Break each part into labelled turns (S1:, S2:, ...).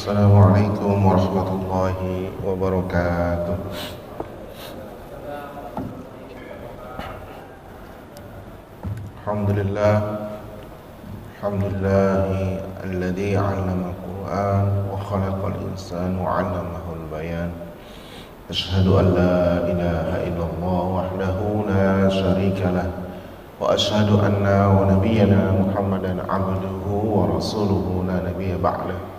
S1: Assalamualaikum warahmatullahi wabarakatuh. Alhamdulillah, alhamdulillahi alladzi 'allama al-Qur'an wa khalaqal insana wa 'allamahu al-bayan. Asyhadu an la ilaha illallah wahdahu la syarika lah wa asyhadu anna wa nabiyyana Muhammadan 'abduhu wa rasuluhu la nabiyya ba'dahu.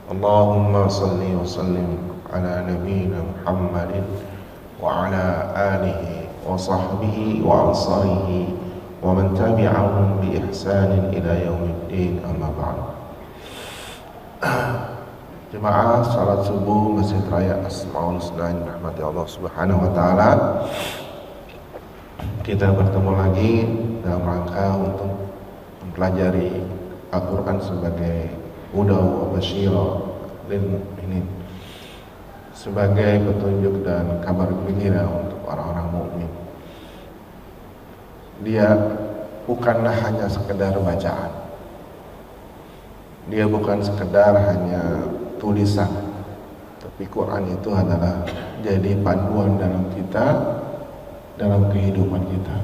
S1: Allahumma salli wa sallim ala nabiyyina Muhammadin wa ala alihi wa sahbihi wa ansarihi wa man tabi'ahum bi ihsanin ila yaumiddin, amma ba'd. Jemaah salat subuh Masjid Raya Asmaul Husna yang dirahmati Allah Subhanahu wa taala. Kita bertemu lagi dalam rangka untuk mempelajari Al-Qur'an sebagai huda wa basyira lil mu'minin, sebagai petunjuk dan kabar gembira untuk orang-orang mukmin. Dia bukanlah hanya sekedar bacaan, dia bukan sekedar hanya tulisan, tapi Quran itu adalah jadi panduan dalam kita, dalam kehidupan kita,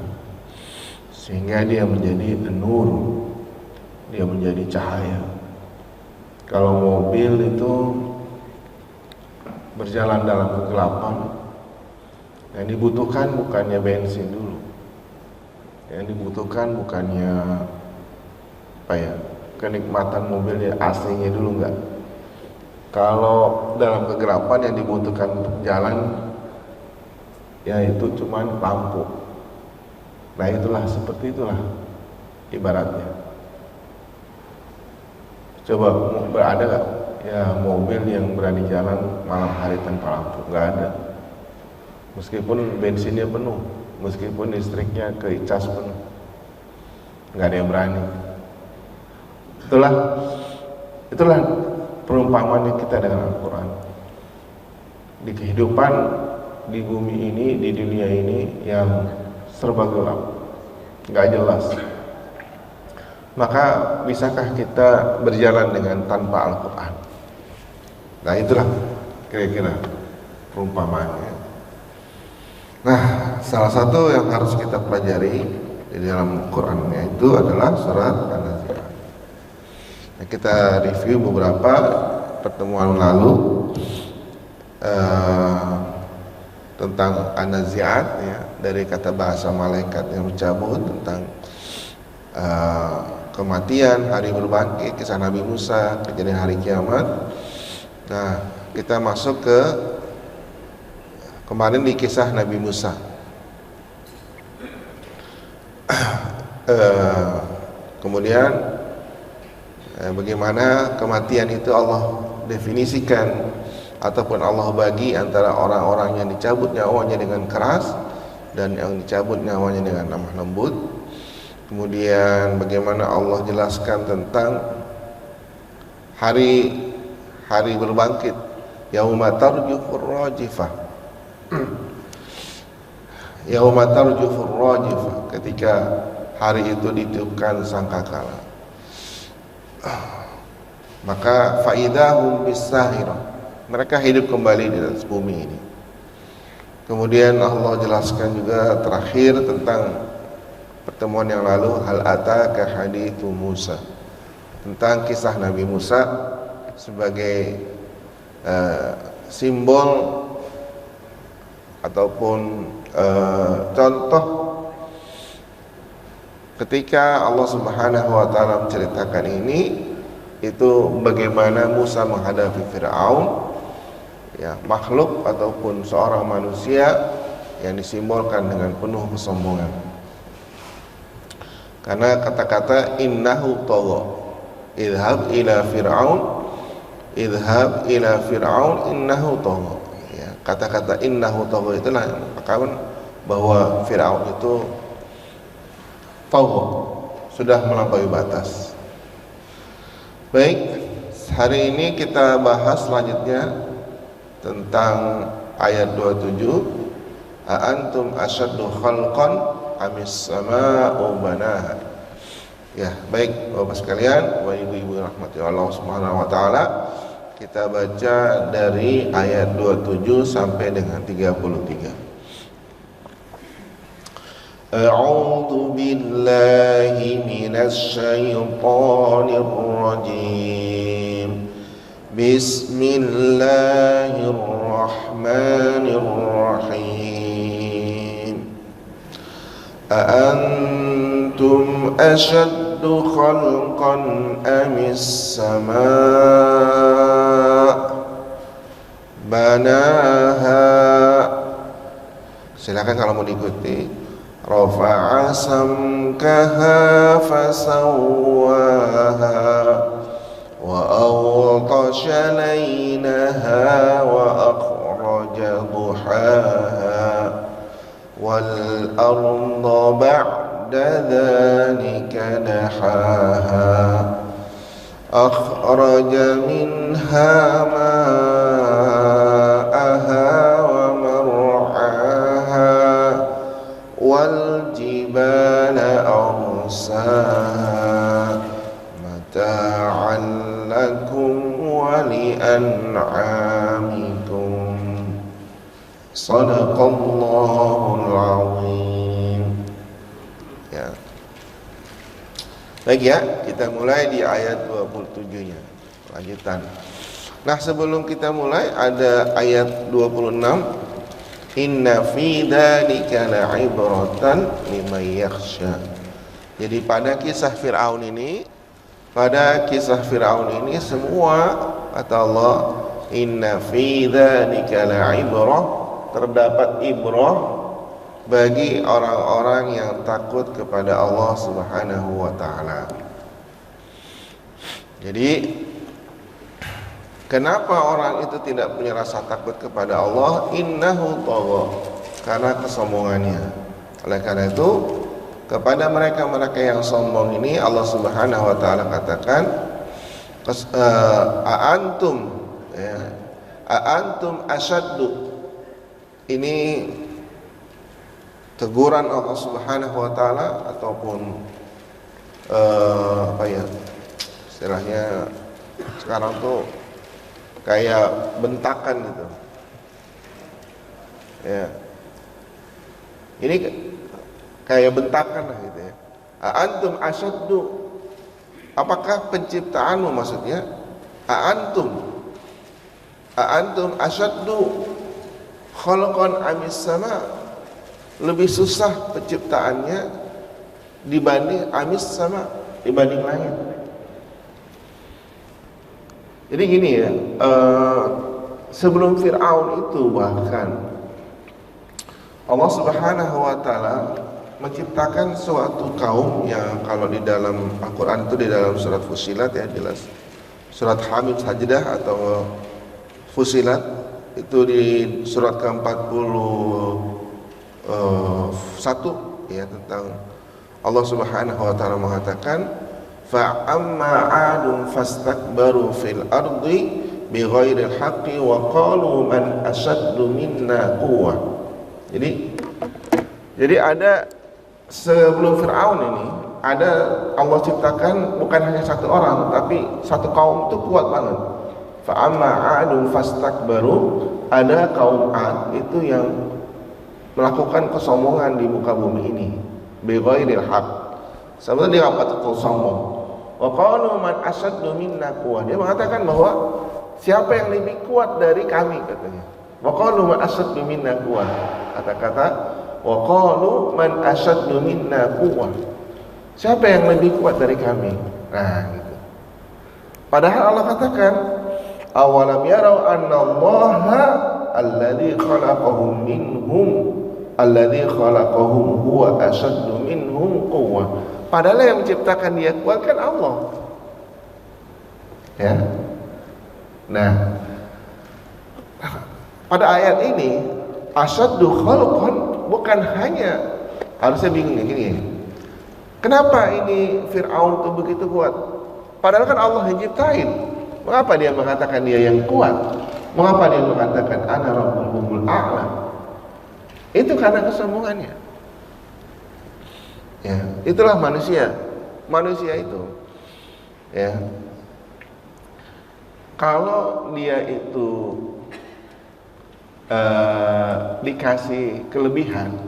S1: sehingga dia menjadi nur, dia menjadi cahaya. Kalau mobil itu berjalan dalam kegelapan, yang dibutuhkan bukannya bensin dulu, yang dibutuhkan bukannya kenikmatan mobilnya AC-nya dulu, enggak. Kalau dalam kegelapan yang dibutuhkan untuk jalan, yaitu cuman lampu. Nah itulah, seperti itulah ibaratnya. Coba ada gak ya mobil yang berani jalan malam hari tanpa lampu? Gak ada. Meskipun bensinnya penuh, meskipun listriknya kecas penuh, gak ada yang berani. Itulah perumpamaan kita dengan Al-Quran. Di kehidupan di bumi ini, di dunia ini yang serba gelap, gak jelas, maka bisakah kita berjalan dengan tanpa Al-Quran? Nah itulah kira-kira perumpamaannya. Nah, salah satu yang harus kita pelajari di dalam Quran itu adalah surat An-Nazi'at. Nah, kita review beberapa pertemuan lalu tentang An-Nazi'at, ya, dari kata bahasa malaikat yang mencabut, tentang kematian, hari berbangkit, kisah Nabi Musa, kejadian hari kiamat. Nah, kita masuk ke kemarin di kisah Nabi Musa. Kemudian bagaimana kematian itu Allah definisikan ataupun Allah bagi antara orang-orang yang dicabut nyawanya dengan keras dan yang dicabut nyawanya dengan lemah lembut. Kemudian bagaimana Allah jelaskan tentang hari berbangkit, yauma tarjufur rajifah. Yauma tarjufur rajifah, ketika hari itu ditiupkan sangkakala. Maka faidahum bisahirah, mereka hidup kembali di atas bumi ini. Kemudian Allah jelaskan juga terakhir tentang pertemuan yang lalu, hal ataka hadithu Musa, tentang kisah Nabi Musa sebagai simbol ataupun contoh ketika Allah Subhanahu wa taala menceritakan ini, itu bagaimana Musa menghadapi Firaun, ya, makhluk ataupun seorang manusia yang disimbolkan dengan penuh kesombongan. Karena kata-kata innahu tagha, idhab ila fir'aun innahu tagha, ya, kata-kata innahu tagha itulah yang mengatakan bahwa Fir'aun itu tagha, sudah melampaui batas. Baik, hari ini kita bahas selanjutnya tentang ayat 27, a antum asyaddu khalqan amis sama'u banaha. Ya, baik Bapak sekalian, Bapak Ibu rahmati Allah Subhanahu wa taala, kita baca dari ayat 27 sampai dengan 33. A'udzu billahi minasy syaithanir rajim. Bismillahirrahmanirrahim. A'antum ashaddu khalqan amis sama' banaha. Silakan kalau mau diikuti. Rafa'a samkaha fasawwaha wa awtasha laylaha wa akhraja duhaha wal arda ba'da dhalika dahaha akhraja minha ma'aha wa mar'aha wal jibala arsaha mata'an lakum wa li'an'amikum. Shadaqallahul azim. Ya. Baik ya, kita mulai di ayat 27-nya. Lanjutan. Nah, sebelum kita mulai ada ayat 26. Inna fi dzalika la'ibratan liman yakhsha. Jadi pada kisah Fir'aun ini, semua kata Allah, inna fi dzalika la'ibrah, terdapat ibrah bagi orang-orang yang takut kepada Allah Subhanahu wa taala. Jadi kenapa orang itu tidak punya rasa takut kepada Allah? Innahu tagha, karena kesombongannya. Oleh karena itu, kepada mereka-mereka yang sombong ini Allah Subhanahu wa taala katakan, a'antum asyaddu. Ini teguran Allah Subhanahu wa taala ataupun istilahnya sekarang tuh kayak bentakan gitu. Ya. Ini kayak bentakan lah gitu ya. Antum asyaddu. Apakah penciptaanmu maksudnya? Antum asyaddu khalqan amis sama. Lebih susah penciptaannya dibanding amis sama, dibanding langit. Jadi gini ya, sebelum Fir'aun itu bahkan Allah Subhanahu wa taala menciptakan suatu kaum yang kalau di dalam Al-Qur'an itu di dalam surat Fussilat ya jelas. Surat Hamid Sajdah atau Fussilat itu di surat ke-41 ya, tentang Allah Subhanahu wa taala mengatakan fa'amma 'adun fastakbaru fil ardi bighairil haqqi wa qalu man ashaddu minna quwwah. Jadi ada sebelum Fir'aun ini ada Allah ciptakan bukan hanya satu orang tapi satu kaum itu kuat banget. Fa'amma 'adun fastakbaru, ada kaum 'Ad itu yang melakukan kesombongan di muka bumi ini bighairil haqq. Sebenarnya dia apa itu sombong? Wa qalu man ashaddu minna quwwah. Dia mengatakan bahwa siapa yang lebih kuat dari kami, katanya. Wa qalu man ashaddu minna quwwah. Kata-kata wa qalu man ashaddu minna quwwah. Siapa yang lebih kuat dari kami? Nah, gitu. Padahal Allah katakan awalam yarau anna Allaha alladzi khalaqahum huwa ashaddu minhum quwwah. Padahal yang menciptakan dia kuat kan Allah. Ya. Nah, pada ayat ini asyaddu khalqan bukan hanya, harusnya bingung gini. Kenapa ini Fir'aun itu begitu kuat? Padahal kan Allah yang ciptain. Mengapa dia mengatakan dia yang kuat? Mengapa dia mengatakan ana rabbukumul a'la? Itu karena kesombongannya. Ya, itulah manusia. Manusia itu. Ya. Kalau dia itu dikasih kelebihan,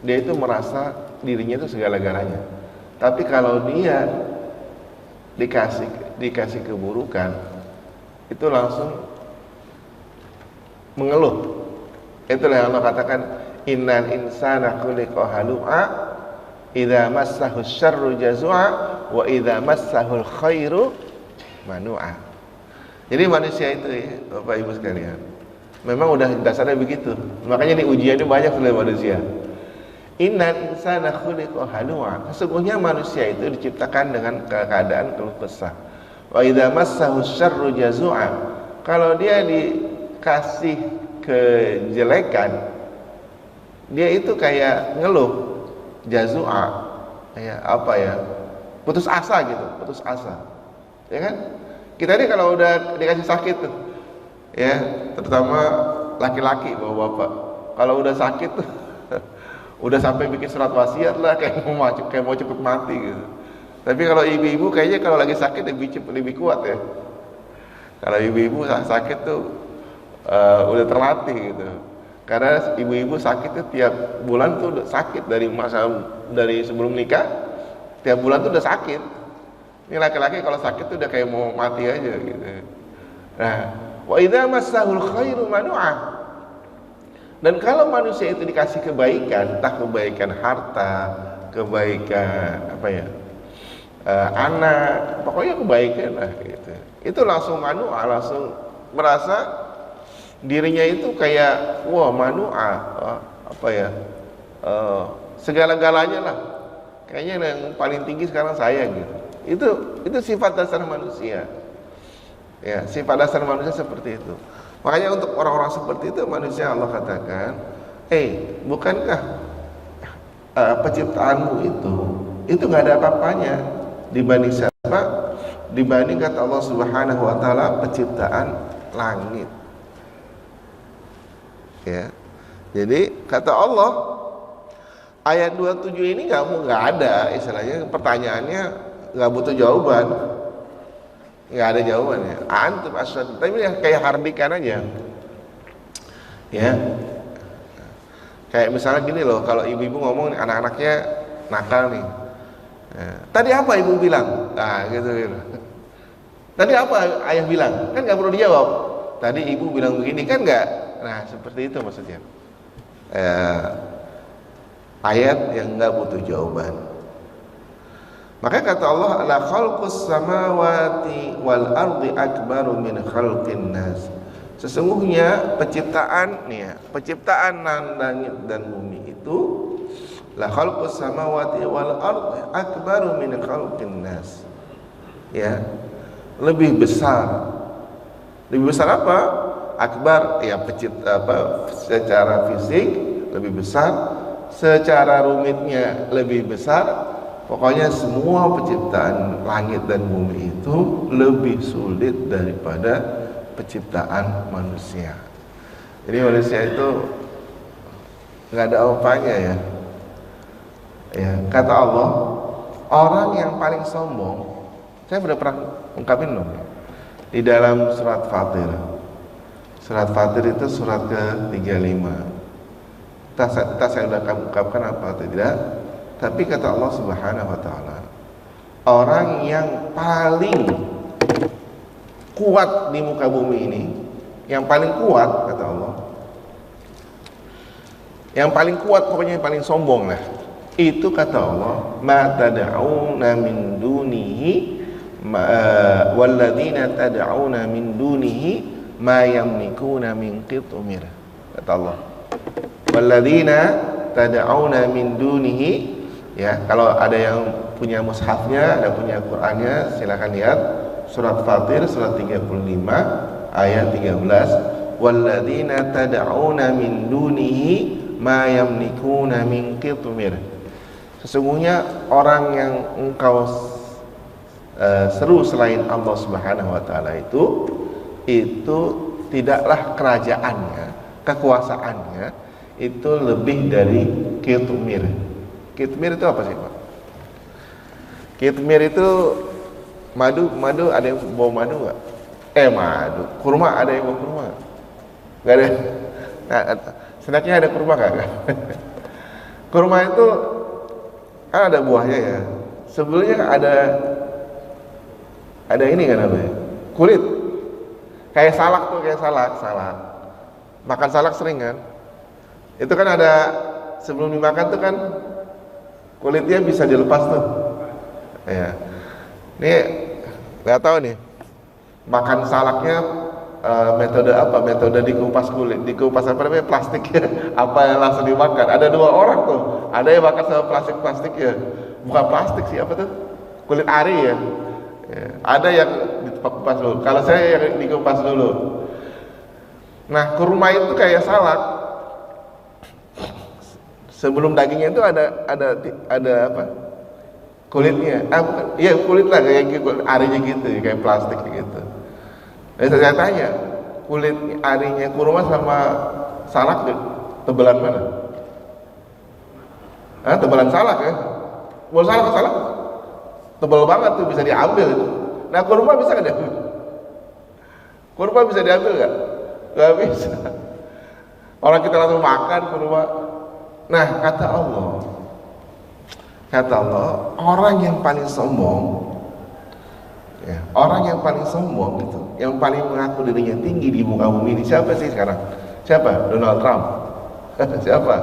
S1: dia itu merasa dirinya itu segala-galanya. Tapi kalau dia dikasih keburukan, itu langsung mengeluh. Itulah yang Allah katakan, innal insana khuliqa halu'a idza massahu syarru jazua wa idza massahu khairu manu'a. Jadi manusia itu ya, Bapak Ibu sekalian, memang udah dasarnya begitu. Makanya di ujiannya banyak oleh manusia. Innal insana khuliqa halu'a. Sesungguhnya manusia itu diciptakan dengan keadaan keluh kesah. Wa idza massahu syarru jazua. Kalau dia dikasih kejelekan, dia itu kayak ngeluh, jazua, kayak apa ya? Putus asa gitu, putus asa. Ya kan? Kita ini kalau udah dikasih sakit tuh, ya, terutama laki-laki, bapak-bapak, kalau udah sakit tuh udah sampai bikin surat wasiat lah, kayak mau cepet mati gitu. Tapi kalau ibu-ibu kayaknya kalau lagi sakit lebih kuat ya. Kalau ibu-ibu sakit tuh udah terlatih gitu. Karena ibu-ibu sakit tuh tiap bulan tuh udah sakit dari sebelum nikah, tiap bulan tuh udah sakit. Ini laki-laki kalau sakit tuh udah kayak mau mati aja gitu. Nah, wa idza massahul khairu manu'a. Dan kalau manusia itu dikasih kebaikan, entah kebaikan harta, kebaikan apa ya, anak, pokoknya kebaikan lah gitu. Itu langsung manu'a, langsung merasa dirinya itu kayak wah manu'a, apa ya, segala-galanya lah. Kayaknya yang paling tinggi sekarang saya gitu. Itu sifat dasar manusia. Ya, sifat dasar manusia seperti itu. Makanya untuk orang-orang seperti itu manusia Allah katakan, bukankah penciptaanmu itu nggak ada apa-apanya dibanding siapa? Dibanding kata Allah Subhanahu wa taala penciptaan langit. Ya. Jadi kata Allah ayat 27 ini nggak ada istilahnya, pertanyaannya nggak butuh jawaban, nggak ada jawabannya. Antum asyad, tapi kayak hardikan aja. Ya, kayak misalnya gini loh, kalau ibu-ibu ngomong anak-anaknya nakal nih. Tadi apa ibu bilang? Nah, gitu. Tadi apa ayah bilang? Kan nggak perlu dijawab. Tadi ibu bilang begini kan nggak? Nah, seperti itu maksudnya. Ayat yang nggak butuh jawaban. Makanya kata Allah, la khalqus samawati wal ardi akbaru min khalqin nas. Sesungguhnya penciptaan langit dan bumi itu la khalqus samawati wal ardi akbaru min khalqin nas. Ya, lebih besar. Lebih besar apa? Akbar ya secara fisik lebih besar, secara rumitnya lebih besar. Pokoknya semua penciptaan langit dan bumi itu lebih sulit daripada penciptaan manusia. Jadi manusia itu nggak ada apa-apanya ya. Ya, kata Allah, orang yang paling sombong, saya udah pernah ungkapin belum ya? Di dalam surat Fatir. Surat Fatir itu surat ke-35. Entah saya udah ungkapkan apa atau tidak. Tapi kata Allah Subhanahu wa taala, orang yang paling kuat di muka bumi ini, yang paling kuat kata Allah, yang paling kuat pokoknya yang paling sombong lah, itu kata Allah, ma tad'una min dunihi walladzina tad'una min dunihi ma yamlikuna min qitmir. Kata Allah, walladzina tad'una min dunihi. Ya, kalau ada yang punya mushafnya, ada punya Qur'annya, silakan lihat surat Fatir surat 35 ayat 13. Walladzina tad'una min dunihi ma yamlikuna min qitmir. Sesungguhnya orang yang engkau seru selain Allah Subhanahu wa taala itu tidaklah kerajaannya, kekuasaannya itu lebih dari qitmir. Qitmir itu apa sih Pak? Qitmir itu madu ada yang bawa madu nggak? Madu. Kurma, ada yang mau kurma? Gak ada. Nah, snacknya ada kurma gak? Kurma itu kan ada buahnya ya. Sebelumnya ada ini kan namanya kulit. Kayak salak tuh, kayak salak. Makan salak sering kan? Itu kan ada sebelum dimakan tuh kan kulitnya bisa dilepas tuh. Ya. Ini nggak tahu nih. Makan salaknya metode apa? Metode dikupas kulit, dikupas apa namanya, plastiknya, apa yang langsung dimakan? Ada 2 orang tuh. Ada yang makan sama plastik ya. Bukan plastik sih, apa tuh? Kulit ari ya. Ada yang dikupas dulu. Kalau saya yang dikupas dulu. Nah, kurma itu kayak salak. Sebelum dagingnya itu ada apa? Kulitnya. Bukan. Iya, kulit lah kayak gitu, arinya gitu, kayak plastik gitu. Nah, saya tanya, kulit arinya kurma sama salak tebalan mana? Tebalan salak ya. Mau salak tebal banget tuh, bisa diambil itu. Nah, kurma bisa nggak diambil? Kurma bisa diambil nggak? Nggak bisa. Orang kita langsung makan kurma. Nah, kata Allah, orang yang paling sombong, ya, orang yang paling sombong gitu, yang paling mengaku dirinya tinggi di muka bumi ini, siapa sih sekarang? Siapa? Donald Trump? Siapa?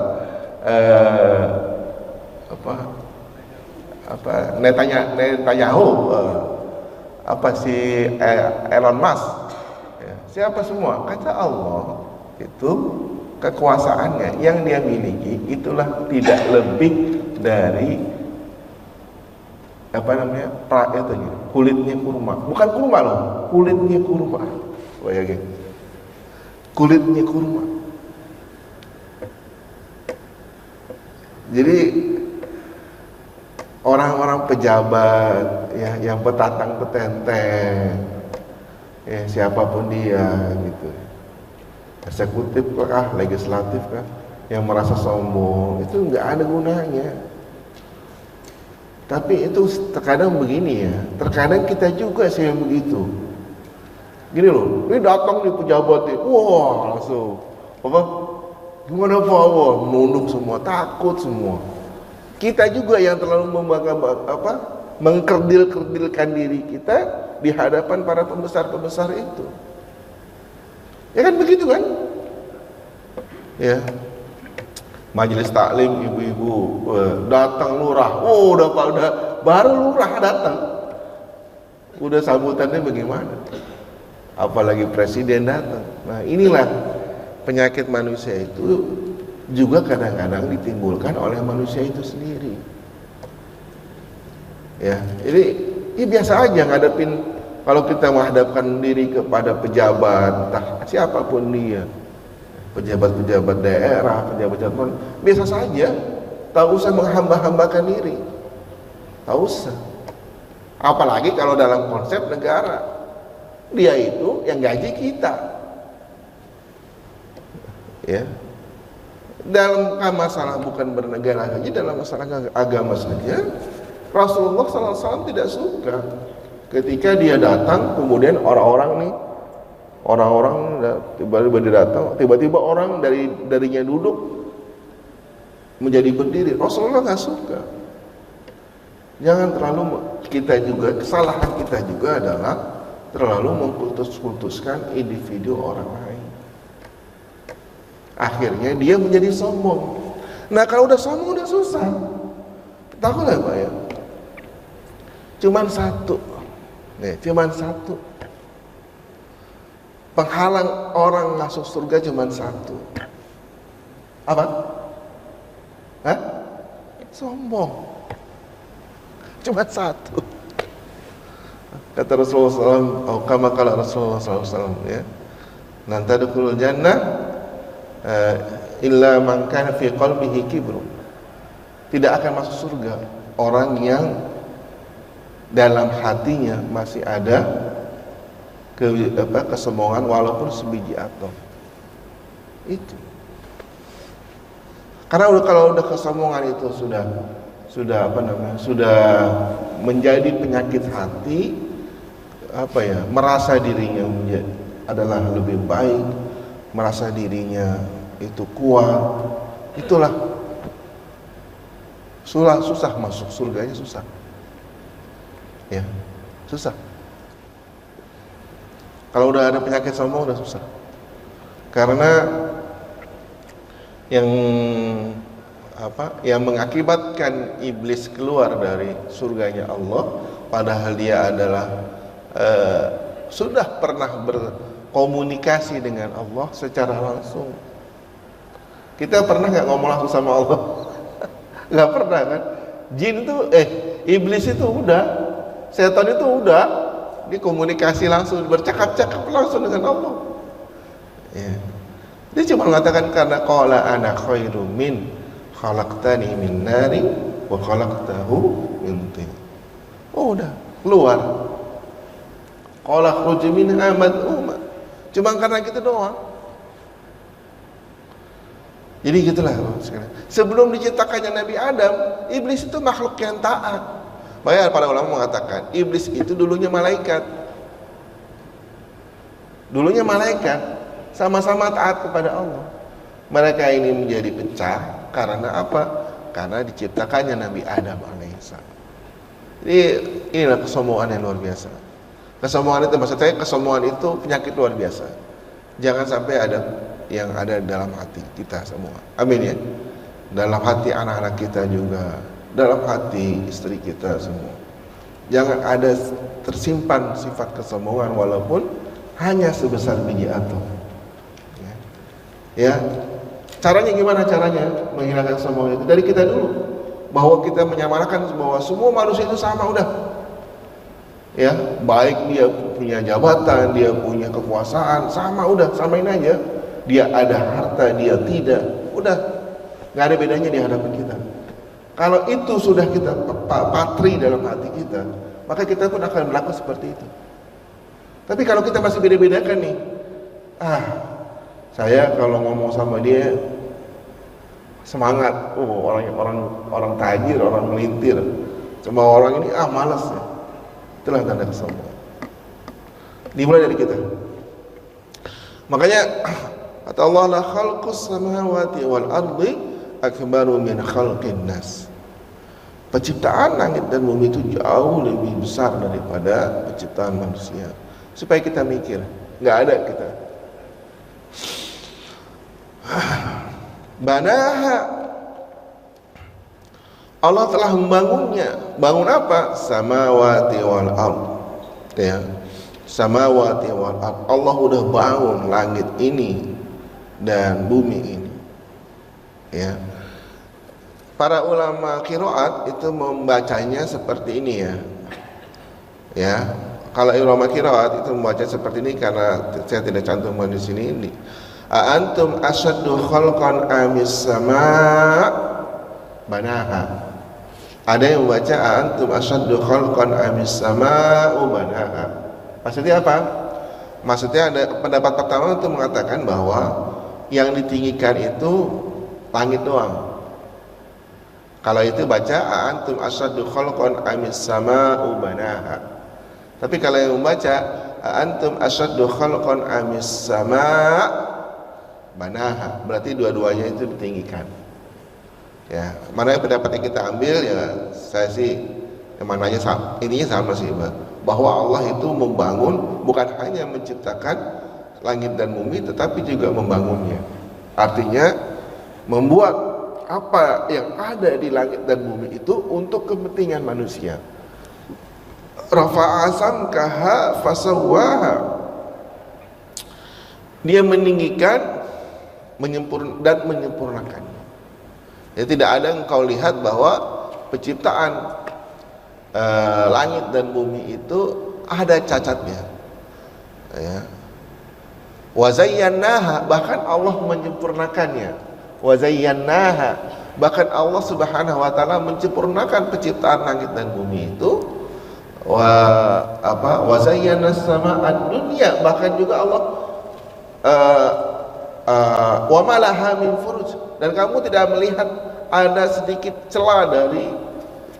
S1: Netanyahu? Apa si Elon Musk? Ya, siapa semua? Kata Allah, itu kekuasaannya yang dia miliki itulah tidak lebih dari apa namanya, kulitnya kurma. Bukan kurma loh, kulitnya kurma. Bayangin, kulitnya kurma. Jadi orang-orang pejabat ya, yang petatang petenteng ya, siapapun dia gitu, eksekutif kah, legislatif kah, yang merasa sombong, itu nggak ada gunanya. Tapi itu terkadang begini ya, terkadang kita juga sih yang begitu. Gini loh, ini datang nih pejabat nih, wah langsung apa? Gimana Pak? Wah, menunduk semua, takut semua. Kita juga yang terlalu mengkerdil-kerdilkan diri kita di hadapan para pembesar-pembesar itu. Ya kan begitu kan? Ya. Majelis taklim ibu-ibu datang lurah. Udah baru lurah datang. Udah sambutannya bagaimana? Apalagi presiden datang. Nah, inilah penyakit manusia itu juga kadang-kadang ditimbulkan oleh manusia itu sendiri. Ya, jadi ini biasa aja ngadepin, kalau kita menghadapkan diri kepada pejabat, entah siapapun dia, pejabat-pejabat daerah, pejabat-pejabat, biasa saja, tak usah menghamba-hambakan diri, tak usah. Apalagi kalau dalam konsep negara, dia itu yang gaji kita, ya. Dalam masalah bukan bernegara saja, dalam masalah agama saja, Rasulullah SAW tidak suka ketika dia datang, kemudian orang-orang tiba-tiba dia datang, tiba-tiba orang darinya duduk menjadi berdiri. Rasulullah nggak suka. Jangan terlalu, kesalahan kita juga adalah terlalu mengkultuskan individu orang lain. Akhirnya dia menjadi sombong. Nah, kalau udah sombong udah susah. Tahu nggak Pak ya? Cuman satu. Penghalang orang masuk surga cuman satu. Apa? Sombong. Cuma satu. Kata Rasulullah SAW, kama kala Rasulullah SAW, ya. Lan tadkhulul jannah illa man kana fi qalbihi kibrun. Tidak akan masuk surga orang yang dalam hatinya masih ada kesombongan walaupun sebiji atom. Itu. Karena kalau udah kesombongan itu sudah menjadi penyakit hati, merasa dirinya adalah lebih baik, merasa dirinya itu kuat, itulah susah masuk surganya, susah. Ya, susah. Kalau udah ada penyakit sombong udah susah. Karena yang mengakibatkan iblis keluar dari surganya Allah, padahal dia adalah sudah pernah berkomunikasi dengan Allah secara langsung. Kita pernah nggak ngomong langsung sama Allah? Nggak pernah kan? Iblis itu udah, setan itu udah dikomunikasi langsung, bercakap-cakap langsung dengan Allah. Ya. Dia cuma mengatakan karena qala ana khairum min khalaqtani min nari wa khalaqtahu min tin. Oh, udah keluar. Qala khruj minha mad'uma. Cuma karena gitu doang. Jadi gitulah sekalian. Sebelum diciptakannya Nabi Adam, iblis itu makhluk yang taat. Banyak para ulama mengatakan iblis itu dulunya malaikat. Dulunya malaikat, sama-sama taat kepada Allah. Mereka ini menjadi pecah karena apa? Karena diciptakannya Nabi Adam alaihissalam. Jadi inilah kesombongan yang luar biasa. Kesombongan itu, maksud saya kesombongan itu penyakit luar biasa. Jangan sampai ada yang ada dalam hati kita semua. Amin ya. Dalam hati anak-anak kita juga, dalam hati istri kita semua. Jangan ada tersimpan sifat kesombongan walaupun hanya sebesar biji atom. Ya. Caranya gimana caranya menghilangkan kesombongan itu? Dari kita dulu. Bahwa kita menyamakan bahwa semua manusia itu sama, udah. Ya, baik dia punya jabatan, dia punya kekuasaan, sama, udah, samain aja. Dia ada harta, dia tidak, udah, nggak ada bedanya di hadapan kita. Kalau itu sudah kita patri dalam hati kita, maka kita pun akan berlaku seperti itu. Tapi kalau kita masih beda-bedakan nih, saya kalau ngomong sama dia semangat, orang tajir, orang melintir, sama orang ini malas ya. Itulah tanda kesombongan. Dimulai dari kita. Makanya kata Allah, la khalqus samawati wal ardi akbaru min khalqin nas. Penciptaan langit dan bumi itu jauh lebih besar daripada penciptaan manusia. Supaya kita mikir, nggak ada kita. Banaha, Allah telah membangunnya. Bangun apa? Samawati wal ard. Ya. Samawati wal ard. Allah udah bangun langit ini dan bumi ini. Ya. Para ulama qiraat itu membacanya seperti ini ya. Ya. Kalau ulama qiraat itu membaca seperti ini karena saya tidak cantumkan di sini. Antum asyaddu khalqan amis sama' banaha. Ada yang membaca antum asyaddu khalqan amis sama'u banaha. Maksudnya apa? Maksudnya ada pendapat pertama itu mengatakan bahwa yang ditinggikan itu langit doang. Kalau itu baca antum asyaddu khalqan amis sama'u banaha. Tapi kalau yang membaca antum asyaddu khalqan amis sama' banaha, berarti dua-duanya itu ditinggikan. Ya, mana yang pendapat yang kita ambil ya, saya sih yang mananya sama, intinya sama sih, bahwa Allah itu membangun, bukan hanya menciptakan langit dan bumi, tetapi juga membangunnya. Artinya membuat apa yang ada di langit dan bumi itu untuk kepentingan manusia. Rafa'a samkaha fasawwaha. Dia meninggikan dan menyempurnakan. Ya, tidak ada yang kau lihat bahwa penciptaan langit dan bumi itu ada cacatnya. Ya. Wa zayyanaha, bahkan Allah menyempurnakannya. Wa zayyanaha, bahkan Allah Subhanahu wa taala menyempurnakan penciptaan langit dan bumi itu. Wa zayyanas sama'ad dunya, bahkan juga Allah wa malaha min furuj, dan kamu tidak melihat ada sedikit celah dari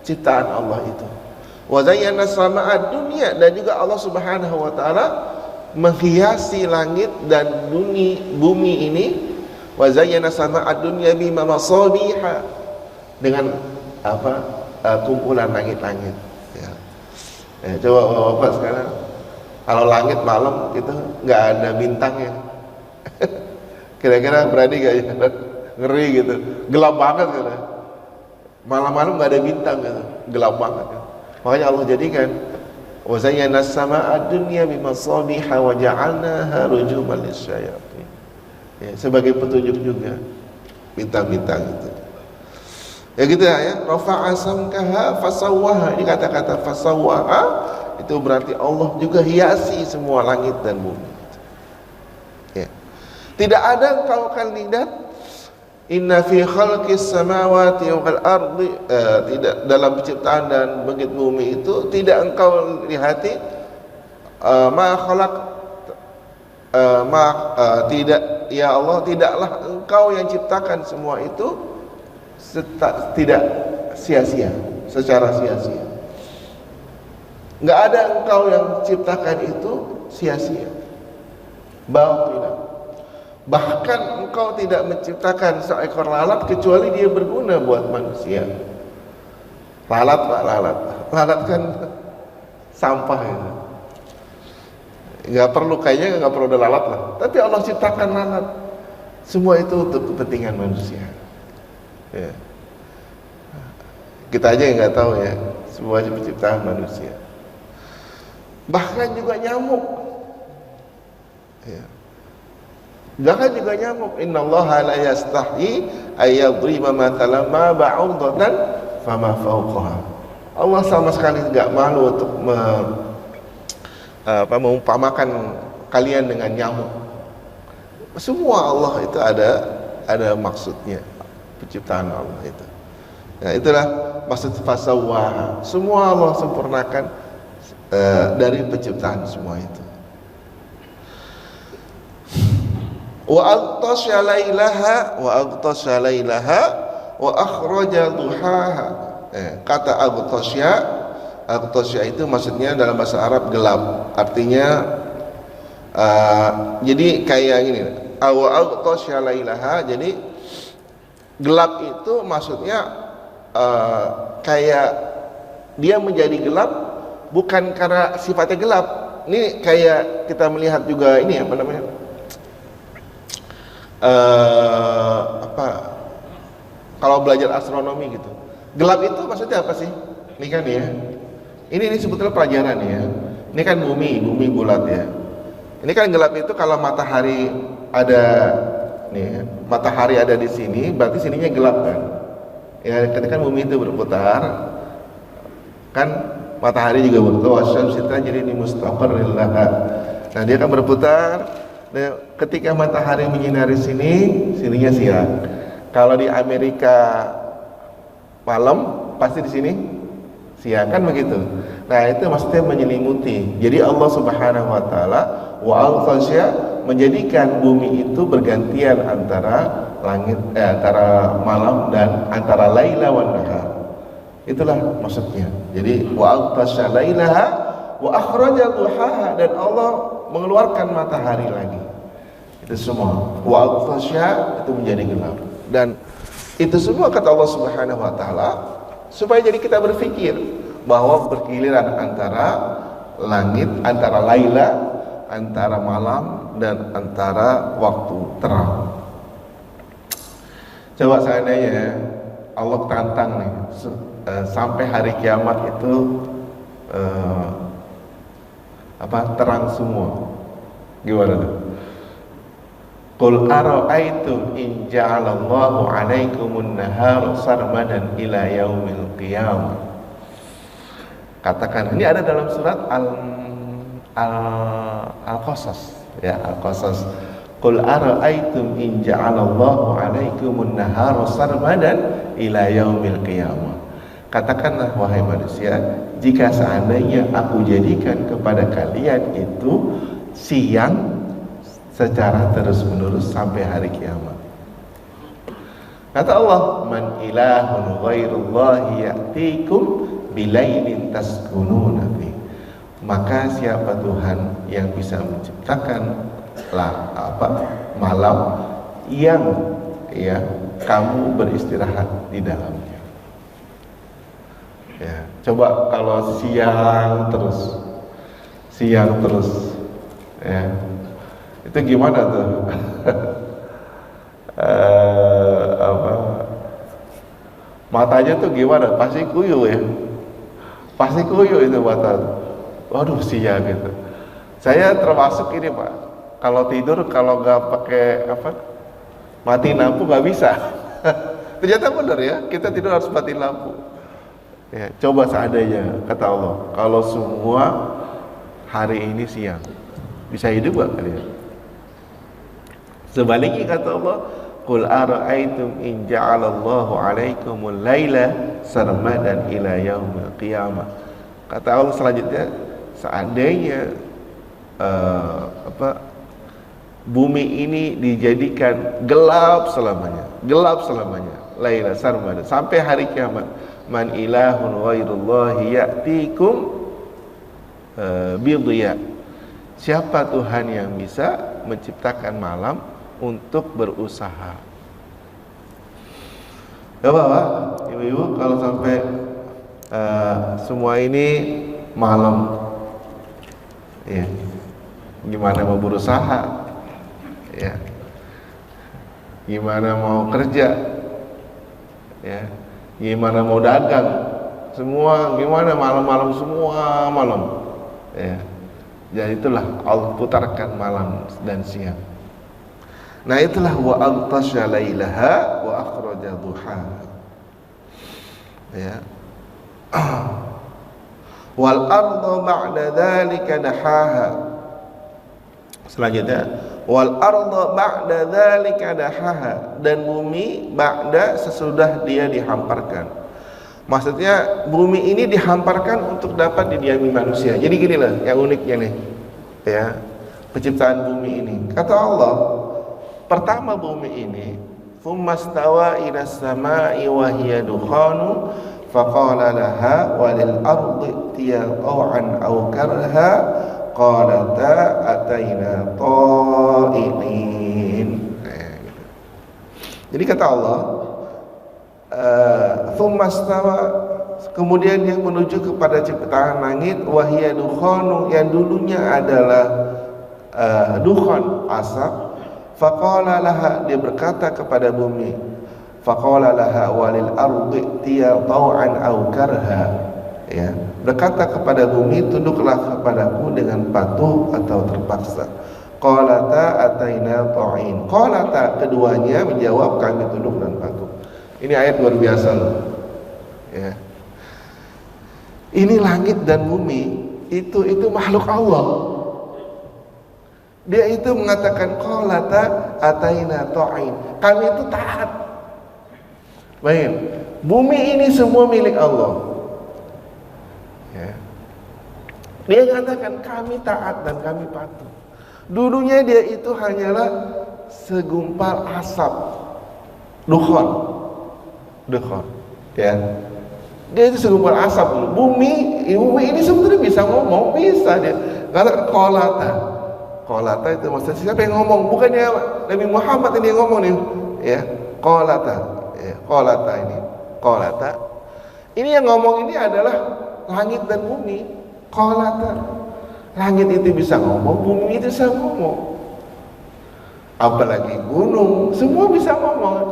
S1: ciptaan Allah itu. Wa zayyana sama'ad dunya, dan juga Allah Subhanahu wa taala menghiasi langit dan bumi ini. Wa zayyana sama'ad dunya bima masabiha, dengan kumpulan langit-langit. Ya. Coba Bapak sekarang, kalau langit malam itu nggak ada bintangnya, kira-kira berani gak ya? Ngeri gitu, gelap banget gitu. Malam-malam nggak ada bintang gitu, gelap banget. Makanya Allah jadikan wa zayyana as-samaa'a ad-dunya bimasabiha wa ja'alnaha rujuman lisyayatin. Ya, sebagai petunjuk juga bintang-bintang itu. Ya gitu ya. Rafa'a samkaha fasawwaha. Ini kata-kata fasawwaha itu berarti Allah juga hiasi semua langit dan bumi. Ya. Tidak ada engkau akan lihat inna fi khalqis samawati wal ardi, tidak, dalam penciptaan dan bangkit bumi itu tidak engkau lihati tidak, ya Allah, tidaklah engkau yang ciptakan semua itu tidak sia-sia, secara sia-sia. Enggak ada engkau yang ciptakan itu sia-sia. Batilan. Bahkan engkau tidak menciptakan seekor lalat kecuali dia berguna buat manusia. Lalat Pak, lalat kan sampah gitu. Kayaknya nggak perlu ada lalat lah. Tapi Allah ciptakan lalat. Semua itu untuk kepentingan manusia. Ya. Kita aja yang nggak tahu ya, semua penciptaan manusia. Bahkan juga nyamuk. Ya. Bahkan juga nyamuk. Innallaha la yastahi ayyadriba mathalan ma ba'udatan fama fawqaha. Allah sama sekali enggak malu untuk mengumpamakan kalian dengan nyamuk. Semua Allah itu ada maksudnya, penciptaan Allah itu. Nah, itulah maksud fasawwaha. Semua Allah sempurnakan dari penciptaan semua itu. Wa aghtasha lailaha wa akhraja duhaha. Kata aghtasha itu maksudnya dalam bahasa Arab gelap. Artinya jadi kayak gini. Wa aghtasha lailaha, jadi gelap itu maksudnya kayak dia menjadi gelap bukan karena sifatnya gelap. Ini kayak kita melihat juga ini apa namanya? Kalau belajar astronomi gitu, gelap itu maksudnya apa sih? Ini kan ya, ini sebetulnya pelajaran ya. Ini kan bumi bulat ya. Ini kan gelap itu kalau matahari ada nih, matahari ada di sini, berarti sininya gelap kan? Ya, ketika bumi itu berputar, kan matahari juga berputar. Wasyamsi tajri li mustaqarrin laha. Nah, dia akan berputar. Nah, ketika matahari menyinari sininya siang. Kalau di Amerika malam, pasti di sini siang, kan begitu. Nah, itu maksudnya menyelimuti. Jadi Allah Subhanahu wa taala wa al-khasya menjadikan bumi itu bergantian antara langit, antara malam dan antara laila wan nahar. Itulah maksudnya. Jadi wa al-khasya lailaha wa akhraja duhaha, dan Allah mengeluarkan matahari lagi. Itu semua wa al-khasya itu menjadi gelap. Dan itu semua kata Allah Subhanahu wa taala supaya jadi kita berpikir bahwa bergiliran antara langit, antara laila, antara malam dan antara waktu terang. Coba seandainya Allah tantang nih, sampai hari kiamat itu terang semua. Gimana tuh? Qul ara'aytum in ja'alallahu 'alaikumun nahara sarmadan ila yaumil qiyamah. Katakan, ini ada dalam surat Al-Qasas ya, Al-Qasas. Qul ara'aytum in ja'alallahu 'alaikumun nahara sarmadan ila yaumil qiyamah. Katakanlah wahai manusia, jika seandainya aku jadikan kepada kalian itu siang secara terus-menerus sampai hari kiamat. Kata Allah, man ilahun ghairullahi ya'tikum bilailin taskununa fi. Maka siapa Tuhan yang bisa menciptakan malam yang ya kamu beristirahat di dalamnya. Ya, coba kalau siang terus ya, itu gimana tuh? Matanya tuh gimana? Pasti kuyu ya, pasti kuyu itu mata. Waduh, siang gitu. Saya termasuk ini Pak, kalau tidur kalau nggak pakai mati lampu nggak bisa. Ternyata benar ya, kita tidur harus mati lampu. Ya, coba seandainya kata Allah, kalau semua hari ini siang, bisa hidup gak kalian? Sebaliknya kata Allah, qul ara'aytum in ja'alallahu 'alaikumul laila sarmadan ila yaumil qiyamah. Kata Allah selanjutnya, seandainya bumi ini dijadikan gelap selamanya, laila sarmadan, sampai hari kiamat, man ilahun ghairullahi ya'tikum bidhiya. Siapa Tuhan yang bisa menciptakan malam untuk berusaha? Ya Bapak, Ibu-ibu, kalau sampai semua ini malam, ya, gimana mau berusaha? Ya, gimana mau kerja? Ya, gimana mau dagang? Semua gimana malam-malam, semua malam. Ya, jadi itulah Allah putarkan malam dan siang. Nah itulah wa antasya lailaha wa akhraja duhaha. Ya. Wal arda ba'da dzalika dahaha. Selanjutnya wal arda ba'da dzalika dahaha, dan bumi ba'da sesudah dia dihamparkan. Maksudnya bumi ini dihamparkan untuk dapat didiami manusia. Jadi gini lah yang uniknya nih, ya, penciptaan bumi ini. Kata Allah, pertama bumi ini, tsummastawa ila samai wa hiya dukhanu faqala laha walil ardi itiya taw'an aw karha qalata ataina ta'inin. Jadi kata Allah, tsummastawa, kemudian yang menuju kepada ciptaan langit, wa hiya dukhanu, yang dulunya adalah dukhan, asap. Faqala laha, dia berkata kepada bumi, faqala laha walil ardi tiya taw'an aw karha, ya, berkata kepada bumi, tunduklah kepadaku dengan patuh atau terpaksa. Qalata ataina ta'in. Qalata, keduanya menjawab, kami tunduk dan patuh. Ini ayat luar biasa loh. Ya. Ini langit dan bumi itu makhluk Allah. Dia itu mengatakan qalata ataina ta'in. Kami itu taat. Baik. Bumi ini semua milik Allah. Ya. Dia mengatakan kami taat dan kami patuh. Dulunya dia itu hanyalah segumpal asap, dukhan, ya. Dia itu segumpal asap dulu. Bumi ini sebetulnya bisa ngomong, bisa dia. Kata Qalata itu maksudnya siapa yang ngomong? Bukannya Nabi Muhammad ini yang ngomong nih, ya. Qalata ini. Qalata. Ini yang ngomong ini adalah langit dan bumi. Qalata. Langit itu bisa ngomong, bumi itu bisa ngomong. Apalagi gunung, semua bisa ngomong.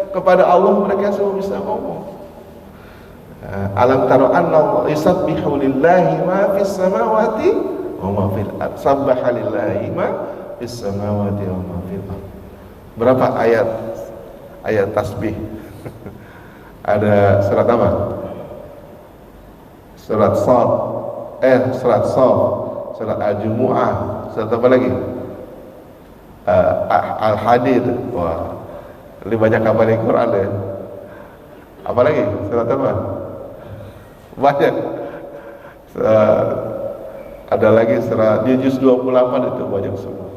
S1: Kepada Allah mereka semua bisa ngomong. Alam taro anna yusabbihu lillahi ma fis samawati wa ma fil ardh. Sabbaha lillahi ma fis samawati wa ma fil ardh. Berapa ayat tasbih? Ada surat apa? Surat Shad, surat Al-Jumu'ah, surat apa lagi? Al-Hadid. Wah, lebih banyak kabar di Quran deh. Apa lagi? Surat apa? Banyak. Ada lagi surat di juz 28 itu banyak semua.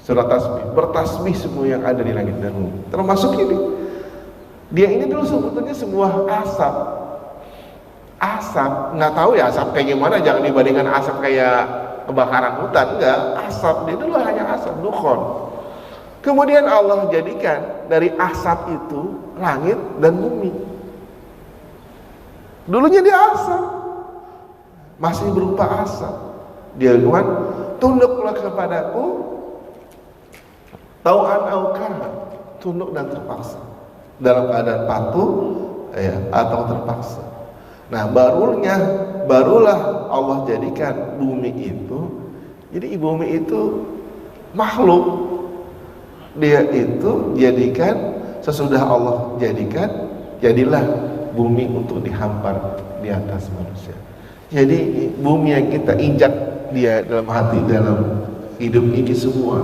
S1: Surat tasbih, bertasbih semua yang ada di langit dan bumi. Termasuk ini. Dia ini dulu sebetulnya sebuah asap. Asap, nggak tahu ya asap kayak gimana, jangan dibandingkan asap kayak kebakaran hutan, enggak. Asap, dia dulu hanya asap, dukhon. Kemudian Allah jadikan dari asap itu langit dan bumi. Dulunya dia asap, masih berupa asap. Dia bilang, tunduklah kepadaku, tau'an au karhan, tunduk dan terpaksa, dalam keadaan patuh ya, atau terpaksa. Nah, barulah Allah jadikan bumi itu. Jadi bumi itu makhluk. Dia itu jadikan sesudah Allah jadikan, jadilah bumi untuk dihampar di atas manusia. Jadi bumi yang kita injak dia dalam hati, dalam hidup ini semua